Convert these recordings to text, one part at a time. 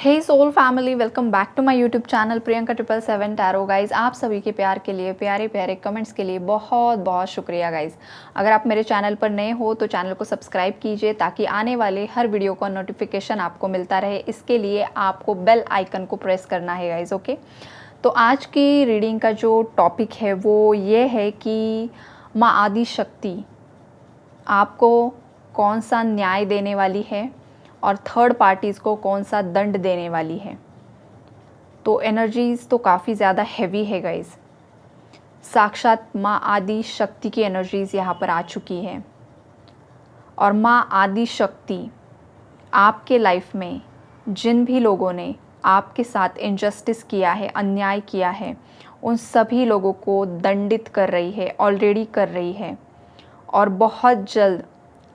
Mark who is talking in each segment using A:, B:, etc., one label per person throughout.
A: Hey soul family, welcome back to my YouTube channel Priyanka 777 tarot. Guys, आप सभी के प्यार के लिए, प्यारे प्यारे कमेंट्स के लिए बहुत बहुत शुक्रिया गाइज। अगर आप मेरे चैनल पर नए हो तो चैनल को सब्सक्राइब कीजिए ताकि आने वाले हर वीडियो का नोटिफिकेशन आपको मिलता रहे। इसके लिए आपको बेल आइकन को प्रेस करना है गाइज। ओके, तो आज की रीडिंग का जो टॉपिक है वो ये है कि माँ आदि शक्ति आपको कौन सा न्याय देने वाली है और थर्ड पार्टीज़ को कौन सा दंड देने वाली है। तो एनर्जीज़ तो काफ़ी ज़्यादा हैवी है गाइज। साक्षात माँ आदि शक्ति की एनर्जीज़ यहाँ पर आ चुकी है और माँ आदि शक्ति आपके लाइफ में जिन भी लोगों ने आपके साथ इनजस्टिस किया है, अन्याय किया है, उन सभी लोगों को दंडित कर रही है, ऑलरेडी कर रही है। और बहुत जल्द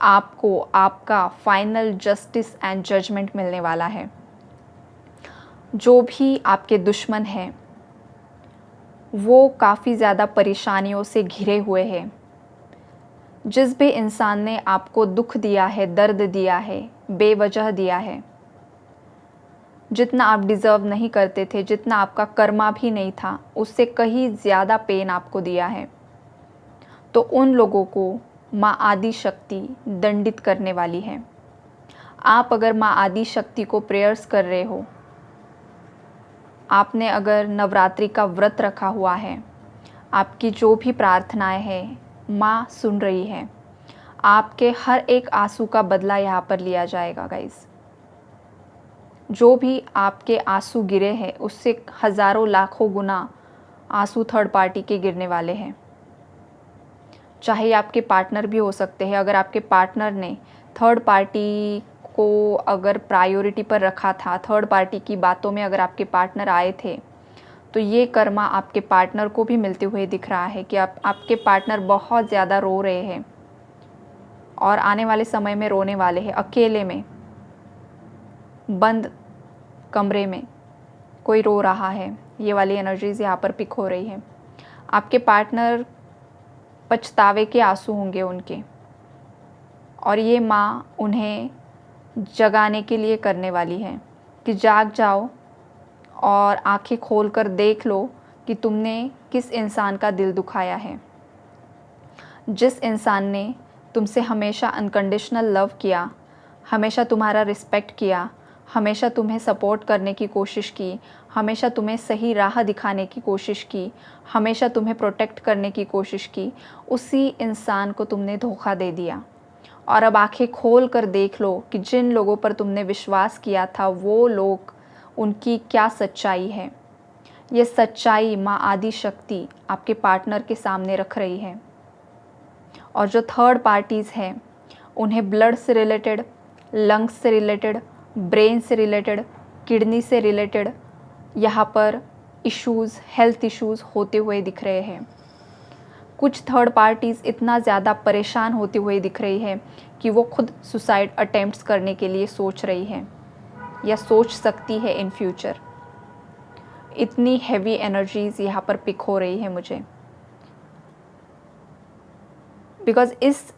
A: आपको आपका फाइनल जस्टिस एंड जजमेंट मिलने वाला है। जो भी आपके दुश्मन हैं वो काफ़ी ज़्यादा परेशानियों से घिरे हुए हैं। जिस भी इंसान ने आपको दुख दिया है, दर्द दिया है, बेवजह दिया है, जितना आप डिज़र्व नहीं करते थे, जितना आपका कर्मा भी नहीं था, उससे कहीं ज़्यादा पेन आपको दिया है, तो उन लोगों को माँ आदि शक्ति दंडित करने वाली है। आप अगर माँ आदि शक्ति को प्रेयर्स कर रहे हो, आपने अगर नवरात्रि का व्रत रखा हुआ है, आपकी जो भी प्रार्थनाएं हैं माँ सुन रही है। आपके हर एक आंसू का बदला यहाँ पर लिया जाएगा गाइस। जो भी आपके आंसू गिरे हैं उससे हज़ारों लाखों गुना आंसू थर्ड पार्टी के गिरने वाले हैं। चाहे आपके पार्टनर भी हो सकते हैं। अगर आपके पार्टनर ने थर्ड पार्टी को अगर प्रायोरिटी पर रखा था, थर्ड पार्टी की बातों में अगर आपके पार्टनर आए थे, तो ये कर्मा आपके पार्टनर को भी मिलते हुए दिख रहा है कि आपके पार्टनर बहुत ज़्यादा रो रहे हैं और आने वाले समय में रोने वाले हैं। अकेले में, बंद कमरे में कोई रो रहा है, ये वाली एनर्जीज़ यहाँ पर पिक हो रही है। आपके पार्टनर पछतावे के आंसू होंगे उनके, और ये माँ उन्हें जगाने के लिए करने वाली है कि जाग जाओ और आंखें खोलकर देख लो कि तुमने किस इंसान का दिल दुखाया है। जिस इंसान ने तुमसे हमेशा अनकंडीशनल लव किया, हमेशा तुम्हारा रिस्पेक्ट किया, हमेशा तुम्हें सपोर्ट करने की कोशिश की, हमेशा तुम्हें सही राह दिखाने की कोशिश की, हमेशा तुम्हें प्रोटेक्ट करने की कोशिश की, उसी इंसान को तुमने धोखा दे दिया। और अब आंखें खोल कर देख लो कि जिन लोगों पर तुमने विश्वास किया था वो लोग, उनकी क्या सच्चाई है। ये सच्चाई माँ आदि शक्ति आपके पार्टनर के सामने रख रही है। और जो थर्ड पार्टीज़ हैं उन्हें ब्लड से रिलेटेड, लंग्स से रिलेटेड, ब्रेन से रिलेटेड, किडनी से रिलेटेड यहाँ पर इश्यूज़, हेल्थ इश्यूज़ होते हुए दिख रहे हैं। कुछ थर्ड पार्टीज़ इतना ज़्यादा परेशान होते हुए दिख रही है कि वो खुद सुसाइड अटेम्प्ट्स करने के लिए सोच रही है या सोच सकती है इन फ्यूचर। इतनी हैवी एनर्जीज़ यहाँ पर पिक हो रही है मुझे, बिकॉज़ इस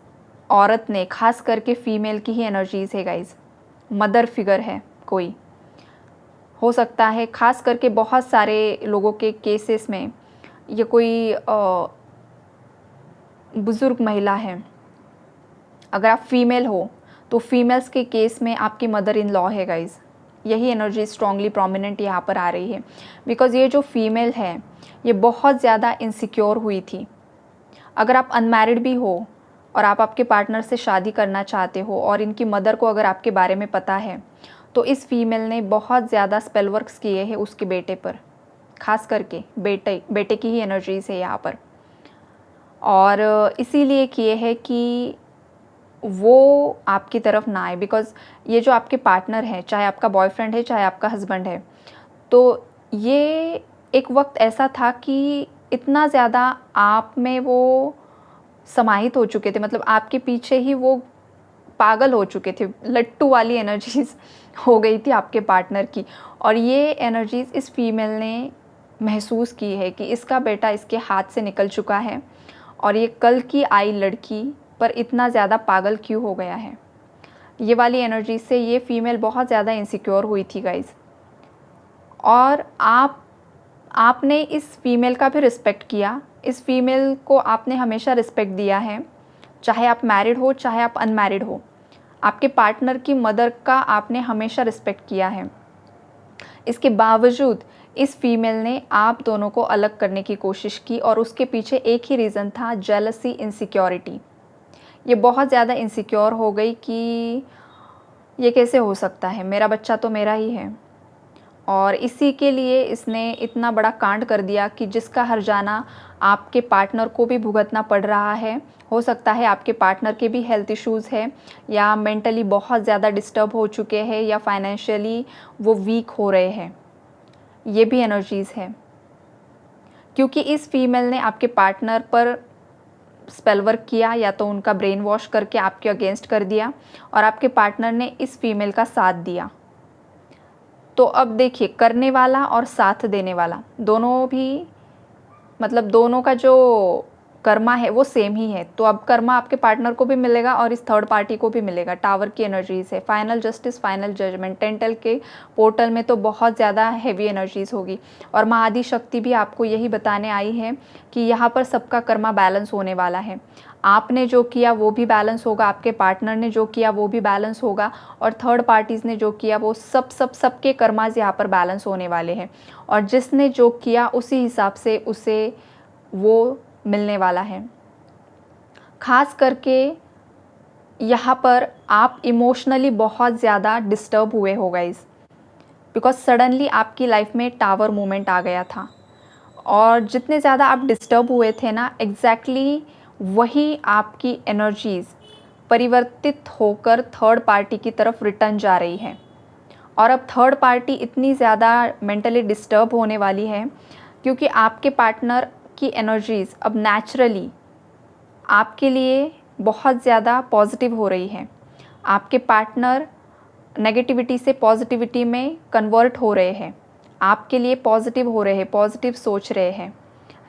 A: औरत ने, खास करके फीमेल की ही एनर्जीज़ है गाइज। मदर फिगर है कोई, हो सकता है खास करके बहुत सारे लोगों के केसेस में ये कोई बुज़ुर्ग महिला है। अगर आप फीमेल हो तो फीमेल्स के केस में आपकी मदर इन लॉ है गाइज। यही एनर्जी स्ट्रांगली प्रोमिनेंट यहाँ पर आ रही है, बिकॉज़ ये जो फीमेल है ये बहुत ज़्यादा इनसिक्योर हुई थी। अगर आप अनमैरिड भी हो और आप आपके पार्टनर से शादी करना चाहते हो और इनकी मदर को अगर आपके बारे में पता है, तो इस फीमेल ने बहुत ज़्यादा स्पेल वर्क्स किए हैं उसके बेटे पर। खास करके बेटे की ही एनर्जीज़ है यहाँ पर, और इसीलिए किए हैं कि वो आपकी तरफ ना आए। बिकॉज़ ये जो आपके पार्टनर है, चाहे आपका बॉयफ्रेंड है चाहे आपका हस्बैंड है, तो ये एक वक्त ऐसा था कि इतना ज़्यादा आप में वो समाहित हो चुके थे, मतलब आपके पीछे ही वो पागल हो चुके थे। लट्टू वाली एनर्जीज़ हो गई थी आपके पार्टनर की। और ये एनर्जीज़ इस फीमेल ने महसूस की है कि इसका बेटा इसके हाथ से निकल चुका है और ये कल की आई लड़की पर इतना ज़्यादा पागल क्यों हो गया है। ये वाली एनर्जी से ये फीमेल बहुत ज़्यादा इनसिक्योर हुई थी गाइज़। और आपने इस फीमेल का भी रिस्पेक्ट किया, इस फीमेल को आपने हमेशा रिस्पेक्ट दिया है, चाहे आप मैरिड हो चाहे आप अनमैरिड हो। आपके पार्टनर की मदर का आपने हमेशा रिस्पेक्ट किया है। इसके बावजूद इस फीमेल ने आप दोनों को अलग करने की कोशिश की और उसके पीछे एक ही रीज़न था, जेलसी, इनसिक्योरिटी। ये बहुत ज़्यादा इनसिक्योर हो गई कि ये कैसे हो सकता है, मेरा बच्चा तो मेरा ही है। और इसी के लिए इसने इतना बड़ा कांड कर दिया कि जिसका हर्जाना आपके पार्टनर को भी भुगतना पड़ रहा है। हो सकता है आपके पार्टनर के भी हेल्थ इश्यूज़ है, या मेंटली बहुत ज़्यादा डिस्टर्ब हो चुके हैं, या फाइनेंशियली वो वीक हो रहे हैं। ये भी एनर्जीज़ है, क्योंकि इस फीमेल ने आपके पार्टनर पर स्पेल वर्क किया, या तो उनका ब्रेन वॉश करके आपके अगेंस्ट कर दिया, और आपके पार्टनर ने इस फीमेल का साथ दिया। तो अब देखिए, करने वाला और साथ देने वाला दोनों भी, मतलब दोनों का जो कर्मा है वो सेम ही है। तो अब कर्मा आपके पार्टनर को भी मिलेगा और इस थर्ड पार्टी को भी मिलेगा। टावर की एनर्जीज़ है, फाइनल जस्टिस, फाइनल जजमेंट। टेंटल के पोर्टल में तो बहुत ज़्यादा हैवी एनर्जीज़ होगी, और माँ आदि शक्ति भी आपको यही बताने आई है कि यहाँ पर सबका कर्मा बैलेंस होने वाला है। आपने जो किया वो भी बैलेंस होगा, आपके पार्टनर ने जो किया वो भी बैलेंस होगा, और थर्ड पार्टीज़ ने जो किया वो सबके कर्माज यहाँ पर बैलेंस होने वाले हैं। और जिसने जो किया उसी हिसाब से उसे वो मिलने वाला है। ख़ास करके यहाँ पर आप इमोशनली बहुत ज़्यादा डिस्टर्ब हुए हो गाइस, बिकॉज सडनली आपकी लाइफ में टावर मोमेंट आ गया था, और जितने ज़्यादा आप डिस्टर्ब हुए थे ना, एग्जैक्टली वही आपकी एनर्जीज़ परिवर्तित होकर थर्ड पार्टी की तरफ रिटर्न जा रही है। और अब थर्ड पार्टी इतनी ज़्यादा मेंटली डिस्टर्ब होने वाली है, क्योंकि आपके पार्टनर की एनर्जीज़ अब नेचुरली आपके लिए बहुत ज़्यादा पॉजिटिव हो रही है। आपके पार्टनर नेगेटिविटी से पॉजिटिविटी में कन्वर्ट हो रहे हैं, आपके लिए पॉजिटिव हो रहे हैं, पॉजिटिव सोच रहे हैं,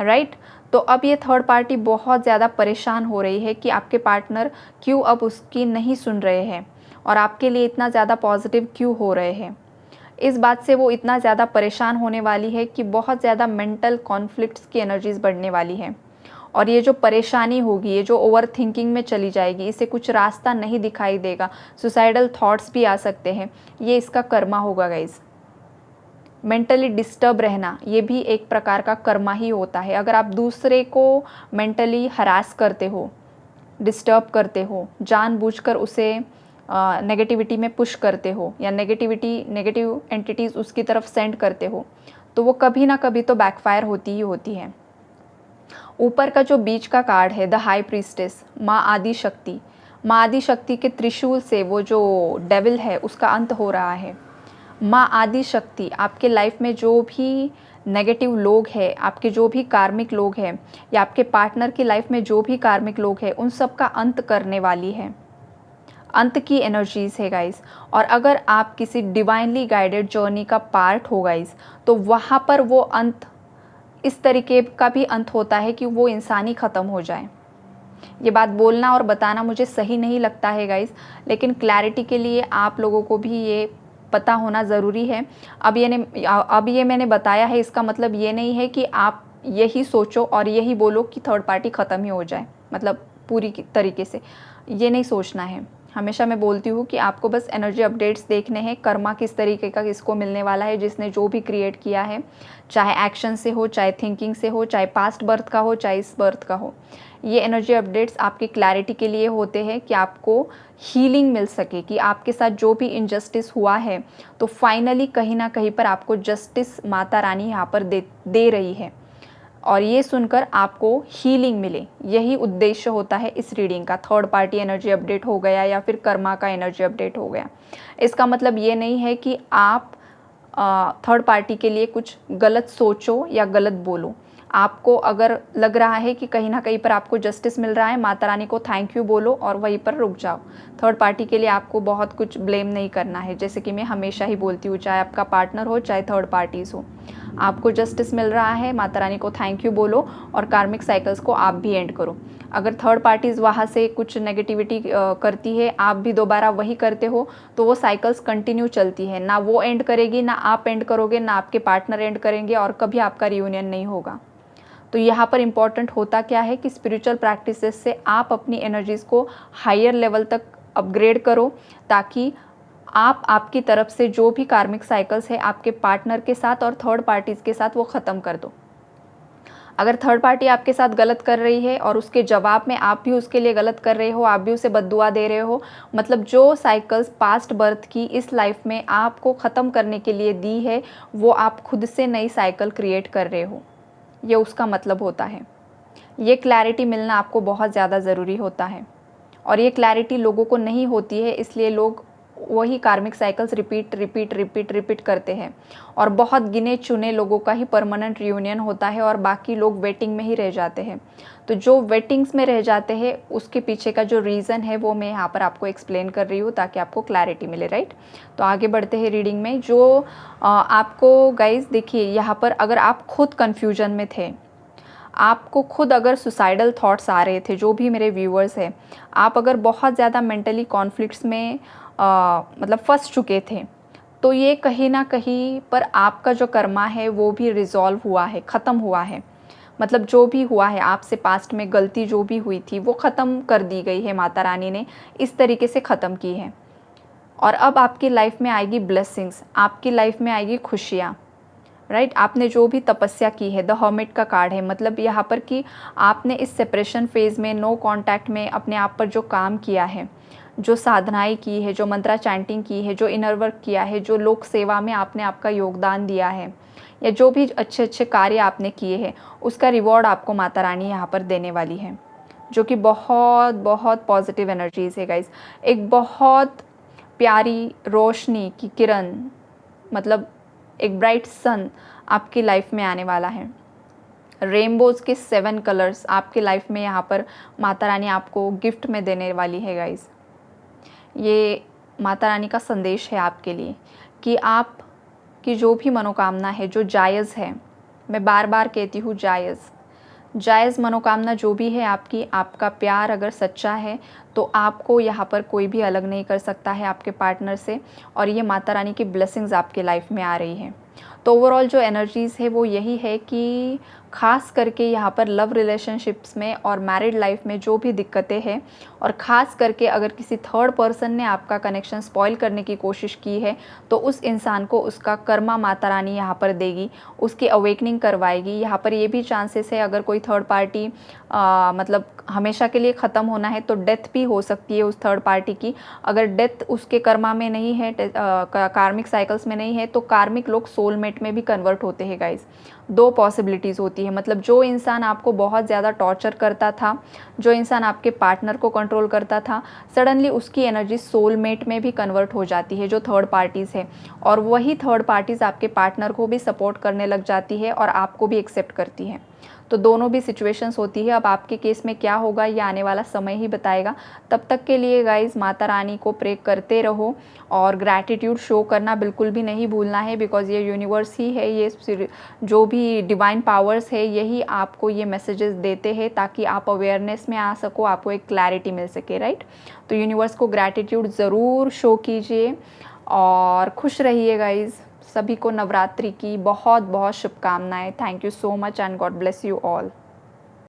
A: राइट। तो अब ये थर्ड पार्टी बहुत ज़्यादा परेशान हो रही है कि आपके पार्टनर क्यों अब उसकी नहीं सुन रहे हैं, और आपके लिए इतना ज़्यादा पॉजिटिव क्यों हो रहे हैं। इस बात से वो इतना ज़्यादा परेशान होने वाली है कि बहुत ज़्यादा मेंटल कॉन्फ्लिक्ट्स की एनर्जीज़ बढ़ने वाली है। और ये जो परेशानी होगी, ये जो ओवर थिंकिंग में चली जाएगी, इसे कुछ रास्ता नहीं दिखाई देगा, सुसाइडल थॉट्स भी आ सकते हैं, ये इसका कर्मा होगा गाइज। मेंटली डिस्टर्ब रहना ये भी एक प्रकार का कर्मा ही होता है। अगर आप दूसरे को मेंटली हरास करते हो, डिस्टर्ब करते हो, जानबूझकर उसे नेगेटिविटी में पुश करते हो, या नेगेटिव एंटिटीज़ उसकी तरफ सेंड करते हो, तो वो कभी ना कभी तो बैकफायर होती ही होती है। ऊपर का जो बीच का कार्ड है, द हाई प्रीस्टेस, माँ आदि शक्ति, माँ आदि शक्ति के त्रिशूल से वो जो डेविल है उसका अंत हो रहा है। माँ आदि शक्ति आपके लाइफ में जो भी नेगेटिव लोग हैं, आपके जो भी कार्मिक लोग हैं, या आपके पार्टनर की लाइफ में जो भी कार्मिक लोग हैं, उन सब का अंत करने वाली है। अंत की एनर्जीज़ है गाइस। और अगर आप किसी डिवाइनली गाइडेड जर्नी का पार्ट हो गाइस, तो वहाँ पर वो अंत इस तरीके का भी अंत होता है कि वो इंसान ही ख़त्म हो जाए। ये बात बोलना और बताना मुझे सही नहीं लगता है गाइस, लेकिन क्लैरिटी के लिए आप लोगों को भी ये पता होना ज़रूरी है। अब ये मैंने बताया है, इसका मतलब ये नहीं है कि आप यही सोचो और यही बोलो कि थर्ड पार्टी ख़त्म ही हो जाए, मतलब पूरी तरीके से ये नहीं सोचना है। हमेशा मैं बोलती हूँ कि आपको बस एनर्जी अपडेट्स देखने हैं, कर्मा किस तरीके का किसको मिलने वाला है, जिसने जो भी क्रिएट किया है, चाहे एक्शन से हो, चाहे थिंकिंग से हो, चाहे पास्ट बर्थ का हो, चाहे इस बर्थ का हो। ये एनर्जी अपडेट्स आपकी क्लैरिटी के लिए होते हैं कि आपको हीलिंग मिल सके, कि आपके साथ जो भी इनजस्टिस हुआ है तो फाइनली कहीं ना कहीं पर आपको जस्टिस माता रानी यहाँ पर दे रही है, और ये सुनकर आपको हीलिंग मिले। यही उद्देश्य होता है इस रीडिंग का। थर्ड पार्टी एनर्जी अपडेट हो गया या फिर कर्मा का एनर्जी अपडेट हो गया, इसका मतलब ये नहीं है कि आप थर्ड पार्टी के लिए कुछ गलत सोचो या गलत बोलो। आपको अगर लग रहा है कि कहीं ना कहीं पर आपको जस्टिस मिल रहा है, माता रानी को थैंक यू बोलो और वहीं पर रुक जाओ। थर्ड पार्टी के लिए आपको बहुत कुछ ब्लेम नहीं करना है, जैसे कि मैं हमेशा ही बोलती हूँ, चाहे आपका पार्टनर हो चाहे थर्ड पार्टीज़ हो। आपको जस्टिस मिल रहा है, माता रानी को थैंक यू बोलो और कार्मिक साइकिल्स को आप भी एंड करो। अगर थर्ड पार्टीज़ वहाँ से कुछ नेगेटिविटी करती है, आप भी दोबारा वही करते हो, तो वो साइकिल्स कंटिन्यू चलती है, ना वो एंड करेगी, ना आप एंड करोगे, ना आपके पार्टनर एंड करेंगे और कभी आपका रियूनियन नहीं होगा। तो यहाँ पर इम्पॉर्टेंट होता क्या है कि स्पिरिचुअल प्रैक्टिसेस से आप अपनी एनर्जीज़ को हायर लेवल तक अपग्रेड करो, ताकि आप आपकी तरफ से जो भी कार्मिक साइकिल्स है आपके पार्टनर के साथ और थर्ड पार्टीज़ के साथ वो ख़त्म कर दो। अगर थर्ड पार्टी आपके साथ गलत कर रही है और उसके जवाब में आप भी उसके लिए गलत कर रहे हो, आप भी उसे बद्दुआ दे रहे हो, मतलब जो साइकिल्स पास्ट बर्थ की इस लाइफ में आपको ख़त्म करने के लिए दी है, वो आप खुद से नई साइकिल क्रिएट कर रहे हो, ये उसका मतलब होता है। ये क्लैरिटी मिलना आपको बहुत ज़्यादा ज़रूरी होता है और ये क्लैरिटी लोगों को नहीं होती है, इसलिए लोग वही कार्मिक साइकिल्स रिपीट करते हैं और बहुत गिने चुने लोगों का ही परमानेंट रियूनियन होता है और बाकी लोग वेटिंग में ही रह जाते हैं। तो जो वेटिंग्स में रह जाते हैं उसके पीछे का जो रीज़न है वो मैं यहाँ पर आपको एक्सप्लेन कर रही हूँ ताकि आपको क्लैरिटी मिले, राइट। तो आगे बढ़ते हैं रीडिंग में। जो आपको गाइज देखिए यहाँ पर, अगर आप खुद कन्फ्यूजन में थे, आपको खुद अगर सुसाइडल थॉट्स आ रहे थे, जो भी मेरे व्यूअर्स हैं, आप अगर बहुत ज़्यादा मेंटली कॉन्फ्लिक्ट्स में मतलब फंस चुके थे, तो ये कहीं ना कहीं पर आपका जो कर्मा है वो भी रिजॉल्व हुआ है, ख़त्म हुआ है। मतलब जो भी हुआ है आपसे पास्ट में, गलती जो भी हुई थी वो ख़त्म कर दी गई है, माता रानी ने इस तरीके से ख़त्म की है। और अब आपकी लाइफ में आएगी ब्लेसिंग्स, आपकी लाइफ में आएगी खुशियाँ, राइट। आपने जो भी तपस्या की है, द हर्मिट का कार्ड है, मतलब यहाँ पर कि आपने इस सेपरेशन फेज़ में, नो कांटेक्ट में अपने आप पर जो काम किया है, जो साधनाएं की है, जो मंत्रा चैंटिंग की है, जो इनर वर्क किया है, जो लोक सेवा में आपने आपका योगदान दिया है, या जो भी अच्छे अच्छे कार्य आपने किए हैं, उसका रिवॉर्ड आपको माता रानी यहाँ पर देने वाली है, जो कि बहुत बहुत पॉजिटिव एनर्जीज़ है गाइज। एक बहुत प्यारी रोशनी की किरण, मतलब एक ब्राइट सन आपकी लाइफ में आने वाला है। रेनबोज़ के 7 कलर्स आपकी लाइफ में यहाँ पर माता रानी आपको गिफ्ट में देने वाली है गाइज। ये माता रानी का संदेश है आपके लिए कि आप की जो भी मनोकामना है, जो जायज़ है, मैं बार बार कहती हूँ जायज़ मनोकामना जो भी है आपकी, आपका प्यार अगर सच्चा है तो आपको यहाँ पर कोई भी अलग नहीं कर सकता है आपके पार्टनर से, और ये माता रानी की ब्लेसिंग्स आपके लाइफ में आ रही हैं। तो ओवरऑल जो एनर्जीज़ है वो यही है कि ख़ास करके यहाँ पर लव रिलेशनशिप्स में और मैरिड लाइफ में जो भी दिक्कतें हैं, और ख़ास करके अगर किसी थर्ड पर्सन ने आपका कनेक्शन स्पॉइल करने की कोशिश की है, तो उस इंसान को उसका कर्मा माता रानी यहाँ पर देगी, उसकी अवेकनिंग करवाएगी। यहाँ पर ये भी चांसेस है, अगर कोई थर्ड पार्टी मतलब हमेशा के लिए ख़त्म होना है तो डेथ भी हो सकती है उस थर्ड पार्टी की। अगर डेथ उसके कर्मा में नहीं है, कार्मिक साइकिल्स में नहीं है, तो कार्मिक लोग सोलमेट में भी कन्वर्ट होते हैं गाइज। 2 पॉसिबिलिटीज़ होती है। मतलब जो इंसान आपको बहुत ज़्यादा टॉर्चर करता था, जो इंसान आपके पार्टनर को कंट्रोल करता था, सडनली उसकी एनर्जी सोलमेट में भी कन्वर्ट हो जाती है, जो थर्ड पार्टीज़ है, और वही थर्ड पार्टीज़ आपके पार्टनर को भी सपोर्ट करने लग जाती है और आपको भी एक्सेप्ट करती है। तो दोनों भी सिचुएशंस होती है। अब आपके केस में क्या होगा ये आने वाला समय ही बताएगा। तब तक के लिए गाइज माता रानी को प्रे करते रहो और ग्रैटिट्यूड शो करना बिल्कुल भी नहीं भूलना है, बिकॉज़ ये यूनिवर्स ही है, ये जो भी डिवाइन पावर्स है यही आपको ये मैसेजेस देते हैं ताकि आप अवेयरनेस में आ सको, आपको एक क्लैरिटी मिल सके, राइट। तो यूनिवर्स को ग्रैटिट्यूड ज़रूर शो कीजिए और खुश रहिए गाइज। सभी को नवरात्रि की बहुत बहुत शुभकामनाएं। Thank you so much and God bless you all.